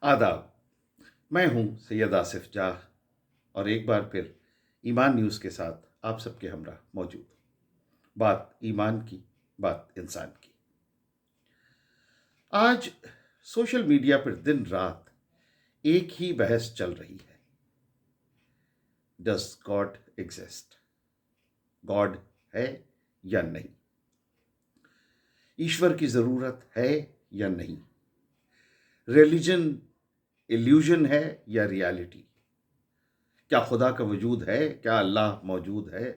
आदाब। मैं हूं सैयद आसिफ जाह और एक बार फिर ईमान न्यूज़ के साथ आप सबके हमरा मौजूद हूं। बात ईमान की, बात इंसान की। आज सोशल मीडिया पर दिन रात एक ही बहस चल रही है, डज गॉड एग्जिस्ट? गॉड है या नहीं? ईश्वर की जरूरत है या नहीं? रिलीजन इल्यूजन है या रियलिटी? क्या खुदा का वजूद है? क्या अल्लाह मौजूद है?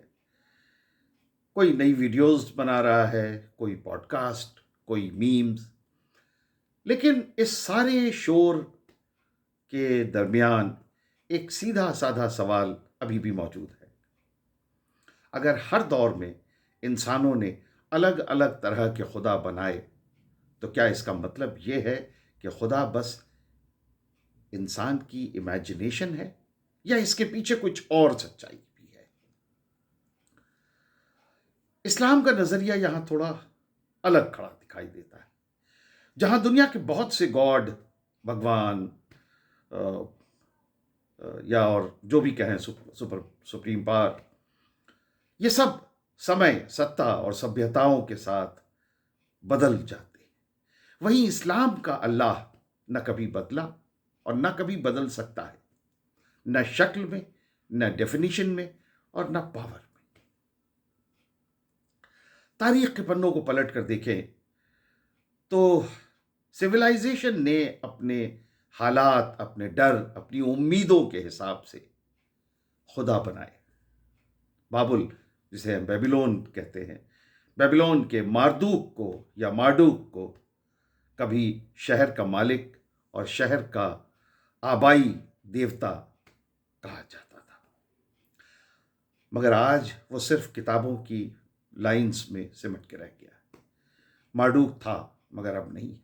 कोई नई वीडियोस बना रहा है, कोई पॉडकास्ट, कोई मीम्स। लेकिन इस सारे शोर के दरमियान एक सीधा साधा सवाल अभी भी मौजूद है। अगर हर दौर में इंसानों ने अलग अलग तरह के खुदा बनाए, तो क्या इसका मतलब यह है कि खुदा बस इंसान की इमेजिनेशन है, या इसके पीछे कुछ और सच्चाई भी है? इस्लाम का नजरिया यहां थोड़ा अलग खड़ा दिखाई देता है। जहां दुनिया के बहुत से गॉड, भगवान, या और जो भी कहें, सुप्रीम पावर, ये सब समय, सत्ता और सभ्यताओं के साथ बदल जाते हैं। वहीं इस्लाम का अल्लाह न कभी बदला और न कभी बदल सकता है, न शक्ल में, न डेफिनेशन में, और न पावर में। तारीख के पन्नों को पलट कर देखें तो सिविलाइजेशन ने अपने हालात, अपने डर, अपनी उम्मीदों के हिसाब से खुदा बनाए। बाबुल, जिसे हम बेबीलोन कहते हैं, बेबीलोन के मार्दूक को या मार्डूक को कभी शहर का मालिक और शहर का आबाई देवता कहा जाता था। मगर आज वो सिर्फ किताबों की लाइंस में सिमट के रह गया। मार्डूक था मगर अब नहीं है।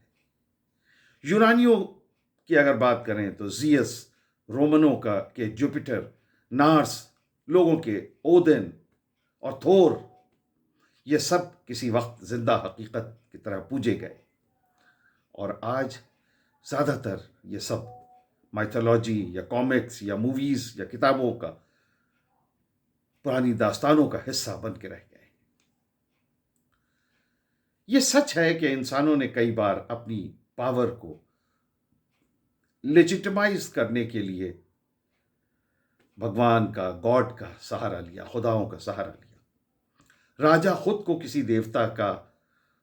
यूनानियों की अगर बात करें तो जियस, रोमनों का के जुपिटर, नार्स लोगों के ओदिन और थोर, ये सब किसी वक्त जिंदा हकीकत की तरह पूजे गए। और आज ज़्यादातर ये सब माइथोलॉजी या कॉमिक्स या मूवीज़ या किताबों का, पुरानी दास्तानों का हिस्सा बन के रह गए। ये सच है कि इंसानों ने कई बार अपनी पावर को लेजिटिमाइज करने के लिए भगवान का, गॉड का सहारा लिया, खुदाओं का सहारा लिया। राजा खुद को किसी देवता का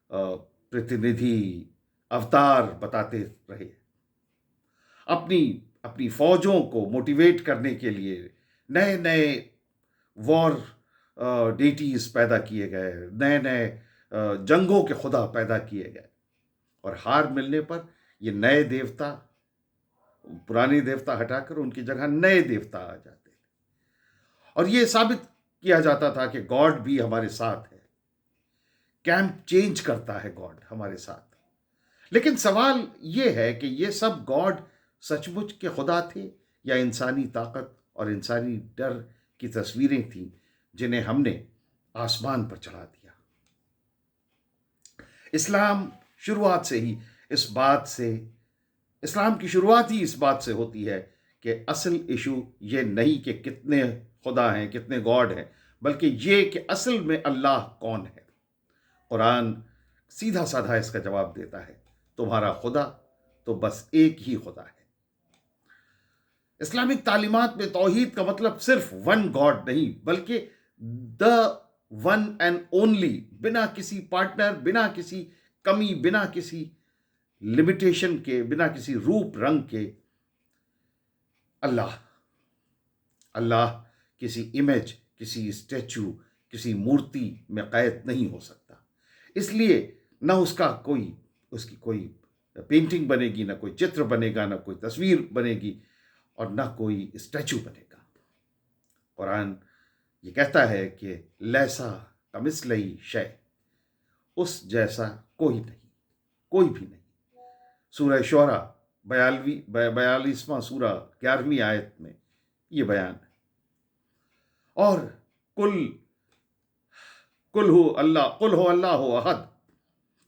प्रतिनिधि, अवतार बताते रहे। अपनी अपनी फौजों को मोटिवेट करने के लिए नए नए वॉर डेटीज पैदा किए गए, नए नए जंगों के खुदा पैदा किए गए। और हार मिलने पर ये नए देवता, पुराने देवता हटाकर उनकी जगह नए देवता आ जाते थे। और ये साबित किया जाता था कि गॉड भी हमारे साथ है, कैंप चेंज करता है गॉड हमारे साथ। लेकिन सवाल ये है कि ये सब गॉड सचमुच के खुदा थे, या इंसानी ताकत और इंसानी डर की तस्वीरें थीं जिन्हें हमने आसमान पर चढ़ा दिया। इस्लाम शुरुआत से ही इस बात से इस्लाम की शुरुआत ही इस बात से होती है कि असल इशू ये नहीं कि कितने खुदा हैं, कितने गॉड हैं, बल्कि ये कि असल में अल्लाह कौन है। कुरान सीधा साधा इसका जवाब देता है, तुम्हारा खुदा तो बस एक ही खुदा है। इस्लामिक तालीमात में तौहीद का मतलब सिर्फ वन गॉड नहीं, बल्कि द वन एंड ओनली, बिना किसी पार्टनर, बिना किसी कमी, बिना किसी लिमिटेशन के, बिना किसी रूप रंग के अल्लाह। अल्लाह किसी इमेज, किसी स्टैचू, किसी मूर्ति में कैद नहीं हो सकता। इसलिए न उसकी कोई पेंटिंग बनेगी, न कोई चित्र बनेगा, न कोई तस्वीर बनेगी, और न कोई स्टैचू बनेगा। कुरान ये कहता है कि लैसा कमिस्लई शै, उस जैसा कोई नहीं, कोई भी नहीं। सूरह शोरा 42वां सूरा 11वीं आयत में ये बयान है। और कुल कुल हो अल्लाह अहद,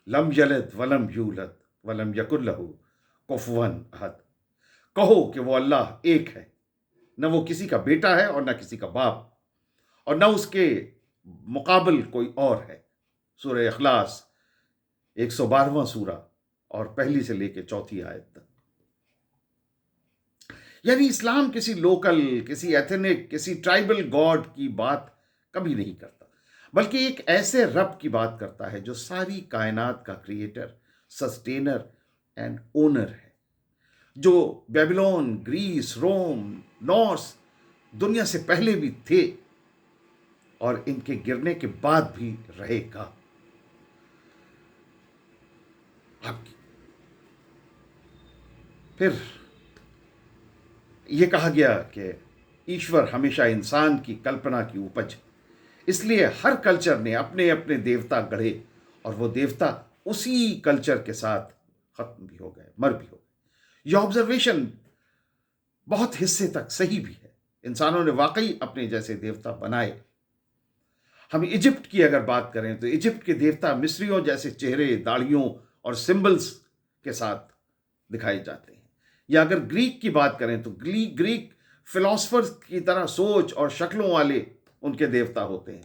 लम यलिद वलम यूलद वलम यकुल लहू कुफुवन अहद। کہو کہ وہ اللہ ایک ہے، نہ وہ کسی کا بیٹا ہے اور نہ کسی کا باپ، اور نہ اس کے مقابل کوئی اور ہے۔ سورہ اخلاص 112واں سورہ اور پہلی سے لے کے چوتھی آیت تک۔ یعنی اسلام کسی لوکل، کسی ایتھنک، کسی ٹرائبل گاڈ کی بات کبھی نہیں کرتا، بلکہ ایک ایسے رب کی بات کرتا ہے جو ساری کائنات کا کریٹر، سسٹینر اینڈ اونر ہے، جو بیبلون، گریس، روم، نورس دنیا سے پہلے بھی تھے اور ان کے گرنے کے بعد بھی رہے گا۔ پھر یہ کہا گیا کہ ایشور ہمیشہ انسان کی کلپنا کی اپج ہے، اس لیے ہر کلچر نے اپنے اپنے دیوتا گڑھے اور وہ دیوتا اسی کلچر کے ساتھ ختم بھی ہو گئے، مر بھی ہو گئے۔ یہ آبزرویشن بہت حصے تک صحیح بھی ہے، انسانوں نے واقعی اپنے جیسے دیوتا بنائے۔ ہم ایجپٹ کی اگر بات کریں تو ایجپٹ کے دیوتا مصریوں جیسے چہرے، داڑھیوں اور سمبلز کے ساتھ دکھائے جاتے ہیں، یا اگر گریک کی بات کریں تو گریک فلاسفرز کی طرح سوچ اور شکلوں والے ان کے دیوتا ہوتے ہیں،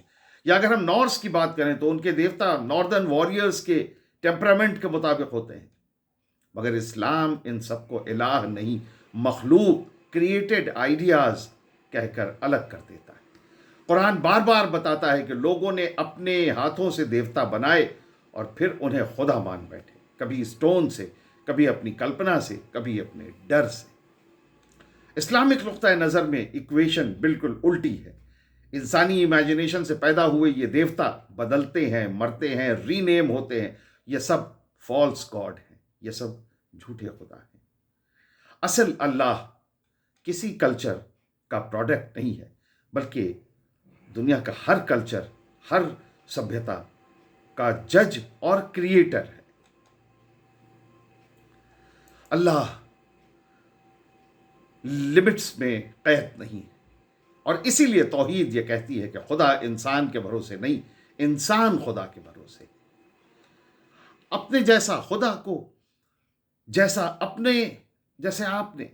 یا اگر ہم نارس کی بات کریں تو ان کے دیوتا ناردرن واریئرز کے ٹیمپرامنٹ کے مطابق ہوتے ہیں۔ مگر اسلام ان سب کو الہ نہیں، مخلوق، کریٹڈ آئیڈیاز کہہ کر الگ کر دیتا ہے۔ قرآن بار بار بتاتا ہے کہ لوگوں نے اپنے ہاتھوں سے دیوتا بنائے اور پھر انہیں خدا مان بیٹھے، کبھی اسٹون سے، کبھی اپنی کلپنا سے، کبھی اپنے ڈر سے۔ اسلامک نقطۂ نظر میں ایکویشن بالکل الٹی ہے۔ انسانی امیجنیشن سے پیدا ہوئے یہ دیوتا بدلتے ہیں، مرتے ہیں، ری نیم ہوتے ہیں، یہ سب فالس گاڈ ہیں، یہ سب جھوٹے خدا ہیں۔ اصل اللہ کسی کلچر کا پروڈکٹ نہیں ہے، بلکہ دنیا کا ہر کلچر، ہر سبھیتا کا جج اور کریٹر ہے۔ اللہ لمٹس میں قید نہیں ہے، اور اسی لیے توحید یہ کہتی ہے کہ خدا انسان کے بھروسے نہیں، انسان خدا کے بھروسے۔ اپنے جیسا خدا کو، جیسے آپ نے